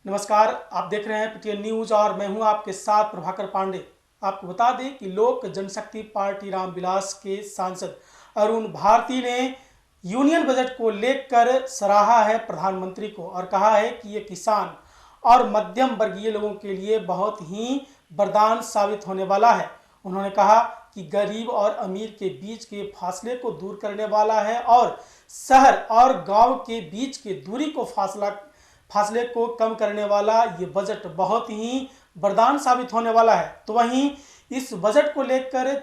नमस्कार, आप देख रहे हैं पीटीएन न्यूज और मैं हूं आपके साथ प्रभाकर पांडे। आपको बता दें कि लोक जनशक्ति पार्टी रामविलास के सांसद अरुण भारती ने यूनियन बजट को लेकर सराहा है प्रधानमंत्री को और कहा है कि ये किसान और मध्यम वर्गीय लोगों के लिए बहुत ही वरदान साबित होने वाला है। उन्होंने कहा कि गरीब और अमीर के बीच के फासले को दूर करने वाला है और शहर और गांव के बीच के दूरी को फासले को कम करने वाला ये बजट बहुत ही वरदान साबित होने वाला है। तो वहीं इस बजट को लेकर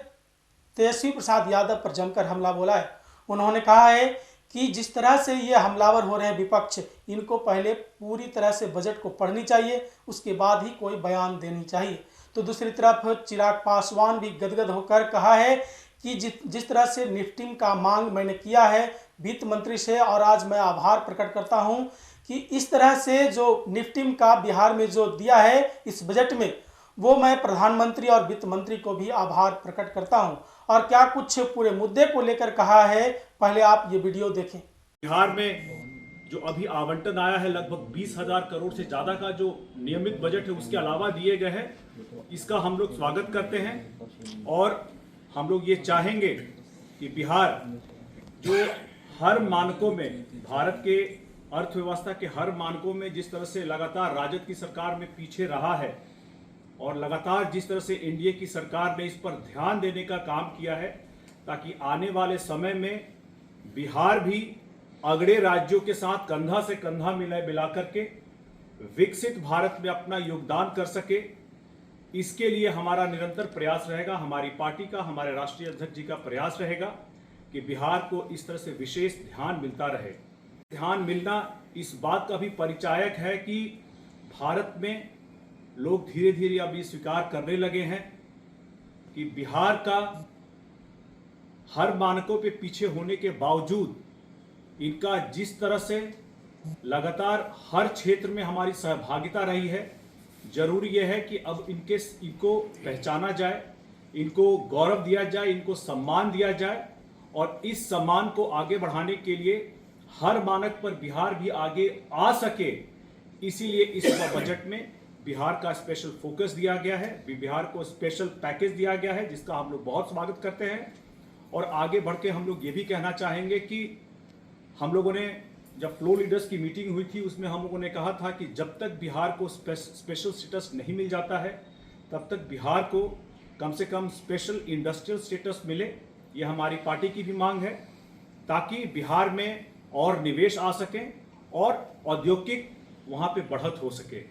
तेजस्वी प्रसाद यादव पर जमकर हमला बोला है। उन्होंने कहा है कि जिस तरह से ये हमलावर हो रहे हैं विपक्ष, इनको पहले पूरी तरह से बजट को पढ़नी चाहिए, उसके बाद ही कोई बयान देनी चाहिए। तो दूसरी तरफ चिराग पासवान भी गदगद होकर कहा है कि जिस तरह से निफ्टिंग का मांग मैंने किया है वित्त मंत्री से, और आज मैं आभार प्रकट करता हूं कि इस तरह से जो निफ्टिंग का बिहार में जो दिया है इस बजट में, वो मैं प्रधानमंत्री और वित्त मंत्री को भी आभार प्रकट करता हूं। और क्या कुछ पूरे मुद्दे को लेकर कहा है, पहले आप ये वीडियो देखें। बिहार में जो अभी आवंटन आया है लगभग 20,000 करोड़ से ज्यादा का जो नियमित बजट है उसके अलावा दिए गए हैं, इसका हम लोग स्वागत करते हैं। और हम लोग ये चाहेंगे कि बिहार जो हर मानकों में, भारत के अर्थव्यवस्था के हर मानकों में जिस तरह से लगातार राजद की सरकार में पीछे रहा है और लगातार जिस तरह से एनडीए की सरकार ने इस पर ध्यान देने का काम किया है, ताकि आने वाले समय में बिहार भी अगले राज्यों के साथ कंधा से कंधा मिला करके विकसित भारत में अपना योगदान कर सके, इसके लिए हमारा निरंतर प्रयास रहेगा। हमारी पार्टी का, हमारे राष्ट्रीय अध्यक्ष जी का प्रयास रहेगा कि बिहार को इस तरह से विशेष ध्यान मिलता रहे। ध्यान मिलना इस बात का भी परिचायक है कि भारत में लोग धीरे धीरे अब ये स्वीकार करने लगे हैं कि बिहार का हर मानकों पे पीछे होने के बावजूद इनका जिस तरह से लगातार हर क्षेत्र में हमारी सहभागिता रही है, जरूरी यह है कि अब इनको पहचाना जाए, इनको गौरव दिया जाए, इनको सम्मान दिया जाए और इस सम्मान को आगे बढ़ाने के लिए हर मानक पर बिहार भी आगे आ सके, इसीलिए इस बजट में बिहार का स्पेशल फोकस दिया गया है, बिहार को स्पेशल पैकेज दिया गया है, जिसका हम लोग बहुत स्वागत करते हैं। और आगे बढ़ के हम लोग ये भी कहना चाहेंगे कि हम लोगों ने जब फ्लो लीडर्स की मीटिंग हुई थी उसमें हम लोगों ने कहा था कि जब तक बिहार को स्पेशल स्टेटस नहीं मिल जाता है तब तक बिहार को कम से कम स्पेशल इंडस्ट्रियल स्टेटस मिले। ये हमारी पार्टी की भी मांग है, ताकि बिहार में और निवेश आ सके और औद्योगिक वहाँ पे बढ़त हो सके।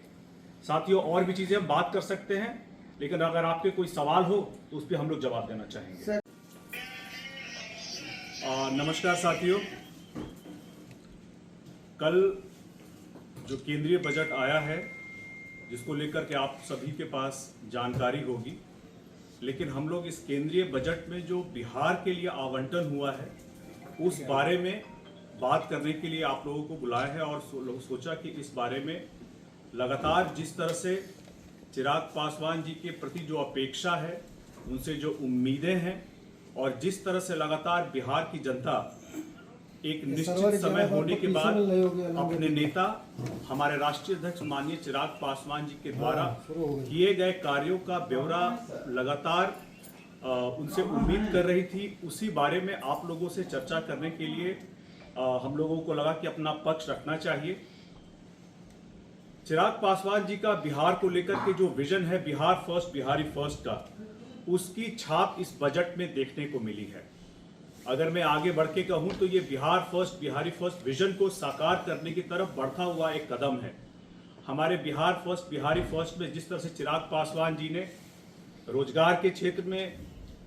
साथियों, और भी चीज़ें हम बात कर सकते हैं, लेकिन अगर आपके कोई सवाल हो तो उस पर हम लोग जवाब देना चाहेंगे। नमस्कार साथियों, कल जो केंद्रीय बजट आया है जिसको लेकर के आप सभी के पास जानकारी होगी, लेकिन हम लोग इस केंद्रीय बजट में जो बिहार के लिए आवंटन हुआ है उस बारे में बात करने के लिए आप लोगों को बुलाया है। और सोचा कि इस बारे में लगातार जिस तरह से चिराग पासवान जी के प्रति जो अपेक्षा है, उनसे जो उम्मीदें हैं और जिस तरह से लगातार बिहार की जनता एक निश्चित समय होने के बाद अपने नेता हमारे राष्ट्रीय अध्यक्ष माननीय चिराग पासवान जी के द्वारा किए गए कार्यों का ब्यौरा लगातार उनसे उम्मीद कर रही थी, उसी बारे में आप लोगों से चर्चा करने के लिए हम लोगों को लगा कि अपना पक्ष रखना चाहिए। चिराग पासवान जी का बिहार को लेकर के जो विजन है, बिहार फर्स्ट बिहारी फर्स्ट का, उसकी छाप इस बजट में देखने को मिली है। अगर मैं आगे बढ़ के कहूं तो ये Bihar first Bihari first vision को साकार करने की तरफ बढ़ता हुआ एक कदम है। हमारे बिहार फर्स्ट बिहारी फर्स्ट में जिस तरह से चिराग पासवान जी ने रोजगार के क्षेत्र में,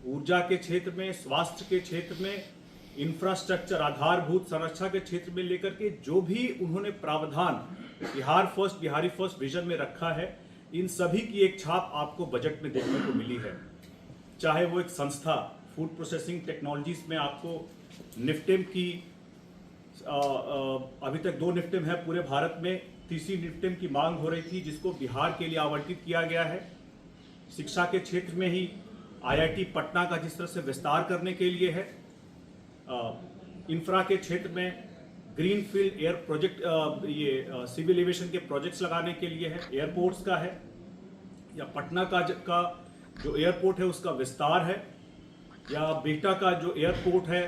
ऊर्जा के क्षेत्र में, स्वास्थ्य के क्षेत्र में, इंफ्रास्ट्रक्चर आधारभूत संरचना के क्षेत्र में लेकर के जो भी उन्होंने प्रावधान Bihar first Bihari first vision में रखा है, इन सभी की एक छाप आपको बजट में देखने को मिली है। चाहे वो एक संस्था फूड प्रोसेसिंग टेक्नोलॉजीज में आपको निफ्टेम की अभी तक 2 निफ्टेम है पूरे भारत में, तीसरी निफ्टेम की मांग हो रही थी जिसको बिहार के लिए आवंटित किया गया है। शिक्षा के क्षेत्र में ही आईआईटी पटना का जिस तरह से विस्तार करने के लिए है, इंफ्रा के क्षेत्र में ग्रीनफील्ड एयर प्रोजेक्ट, ये सिविल एविएशन के प्रोजेक्ट्स लगाने के लिए है, एयरपोर्ट्स का है, या पटना का जो एयरपोर्ट है उसका विस्तार है, या बेटा का जो एयरपोर्ट है,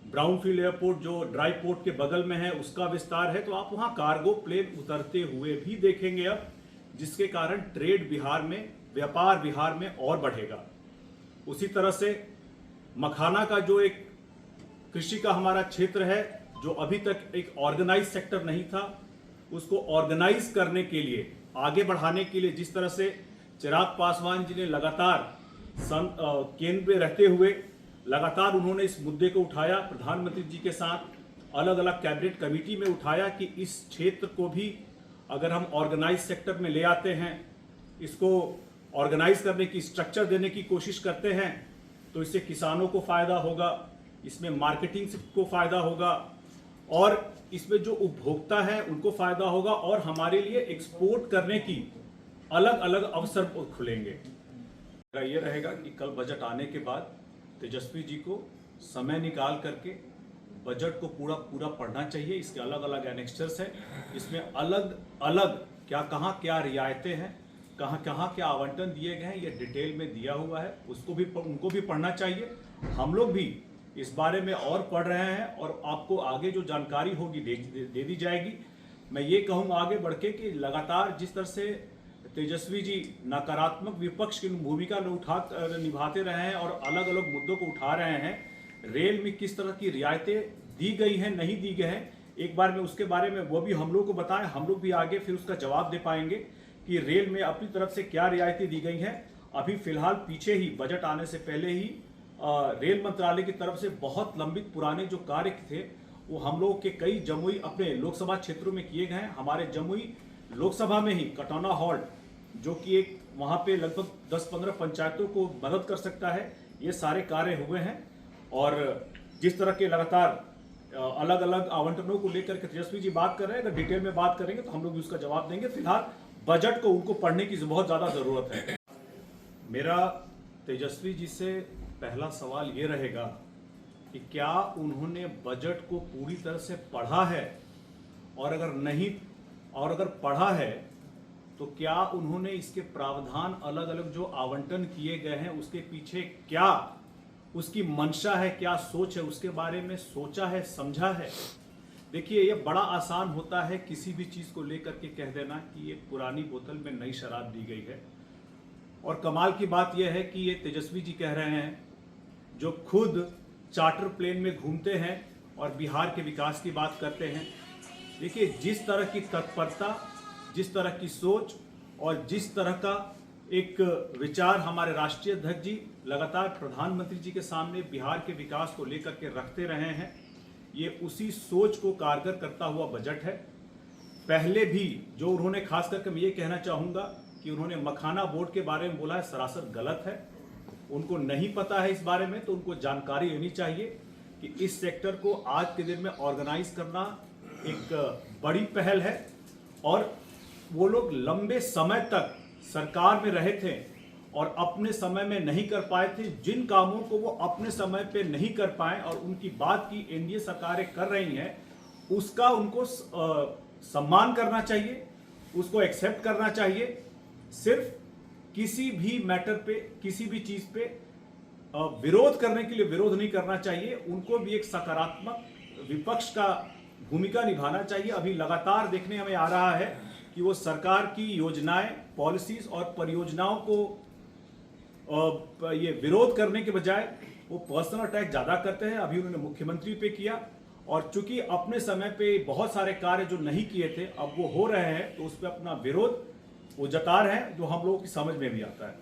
ब्राउनफील्ड एयरपोर्ट जो ड्राई पोर्ट के बगल में है उसका विस्तार है, तो आप वहाँ कार्गो प्लेन उतरते हुए भी देखेंगे अब, जिसके कारण ट्रेड बिहार में, व्यापार बिहार में और बढ़ेगा। उसी तरह से मखाना का जो एक कृषि का हमारा क्षेत्र है, जो अभी तक एक ऑर्गेनाइज सेक्टर नहीं था, उसको ऑर्गेनाइज करने के लिए, आगे बढ़ाने के लिए, जिस तरह से चिराग पासवान जी ने लगातार केंद्र में रहते हुए लगातार उन्होंने इस मुद्दे को उठाया, प्रधानमंत्री जी के साथ अलग अलग कैबिनेट कमेटी में उठाया कि इस क्षेत्र को भी अगर हम ऑर्गेनाइज सेक्टर में ले आते हैं, इसको ऑर्गेनाइज करने की, स्ट्रक्चर देने की कोशिश करते हैं, तो इससे किसानों को फायदा होगा, इसमें मार्केटिंग को फायदा होगा, और इसमें जो उपभोक्ता है उनको फायदा होगा, और हमारे लिए एक्सपोर्ट करने की अलग अलग अवसर खुलेंगे। ये रहेगा कि कल बजट आने के बाद तेजस्वी जी को समय निकाल करके बजट को पूरा पढ़ना चाहिए। इसके अलग अलग एनेक्स्चर्स हैं, इसमें अलग अलग कहाँ क्या रियायतें हैं, कहाँ क्या आवंटन दिए गए हैं, ये डिटेल में दिया हुआ है, उनको भी पढ़ना चाहिए। हम लोग भी इस बारे में और पढ़ रहे हैं, और आपको आगे जो जानकारी होगी दे दी जाएगी। मैं ये कहूँगा आगे बढ़ के कि लगातार जिस तरह से तेजस्वी जी नकारात्मक विपक्ष की भूमिका निभाते रहे हैं और अलग अलग मुद्दों को उठा रहे हैं, रेल में किस तरह की रियायतें दी गई हैं, नहीं दी गई हैं, एक बार में उसके बारे में वो भी हम लोग को बताएं, हम लोग भी आगे फिर उसका जवाब दे पाएंगे कि रेल में अपनी तरफ से क्या रियायतें दी गई हैं। अभी फिलहाल पीछे ही बजट आने से पहले ही रेल मंत्रालय की तरफ से बहुत लंबित पुराने जो कार्य थे वो हम लोग के कई जमुई अपने लोकसभा क्षेत्रों में किए गए हैं। हमारे जमुई लोकसभा में ही कटौना हॉल्ट, जो कि एक वहाँ पे लगभग 10-15 पंचायतों को मदद कर सकता है, ये सारे कार्य हुए हैं। और जिस तरह के लगातार अलग अलग आवंटनों को लेकर के तेजस्वी जी बात कर रहे हैं, अगर डिटेल में बात करेंगे तो हम लोग भी उसका जवाब देंगे। फिलहाल बजट को उनको पढ़ने की बहुत ज़्यादा ज़रूरत है। मेरा तेजस्वी जी से पहला सवाल ये रहेगा कि क्या उन्होंने बजट को पूरी तरह से पढ़ा है, और अगर पढ़ा है तो क्या उन्होंने इसके प्रावधान अलग अलग जो आवंटन किए गए हैं उसके पीछे क्या उसकी मंशा है, क्या सोच है, उसके बारे में सोचा है, समझा है। देखिए, ये बड़ा आसान होता है किसी भी चीज़ को लेकर के कह देना कि ये पुरानी बोतल में नई शराब दी गई है, और कमाल की बात यह है कि ये तेजस्वी जी कह रहे हैं जो खुद चार्टर प्लेन में घूमते हैं और बिहार के विकास की बात करते हैं। देखिए, जिस तरह की तत्परता, जिस तरह की सोच और जिस तरह का एक विचार हमारे राष्ट्रीय अध्यक्ष जी लगातार प्रधानमंत्री जी के सामने बिहार के विकास को लेकर के रखते रहे हैं, ये उसी सोच को कारगर करता हुआ बजट है। पहले भी जो उन्होंने, खास करके मैं ये कहना चाहूँगा कि उन्होंने मखाना बोर्ड के बारे में बोला है, सरासर गलत है। उनको नहीं पता है इस बारे में, तो उनको जानकारी लेनी चाहिए कि इस सेक्टर को आज के दिन में ऑर्गेनाइज करना एक बड़ी पहल है। और वो लोग लंबे समय तक सरकार में रहे थे और अपने समय में नहीं कर पाए थे। जिन कामों को वो अपने समय पे नहीं कर पाए और उनकी बात की एनडीए सरकारें कर रही हैं, उसका उनको सम्मान करना चाहिए, उसको एक्सेप्ट करना चाहिए। सिर्फ किसी भी मैटर पे, किसी भी चीज़ पे विरोध करने के लिए विरोध नहीं करना चाहिए। उनको भी एक सकारात्मक विपक्ष का भूमिका निभाना चाहिए। अभी लगातार देखने हमें आ रहा है कि वो सरकार की योजनाएं, पॉलिसीज और परियोजनाओं को ये विरोध करने के बजाय वो पर्सनल अटैक ज़्यादा करते हैं। अभी उन्होंने मुख्यमंत्री पे किया, और चूंकि अपने समय पे बहुत सारे कार्य जो नहीं किए थे अब वो हो रहे हैं, तो उस पर अपना विरोध वो जता रहे हैं, जो हम लोगों की समझ में भी आता है।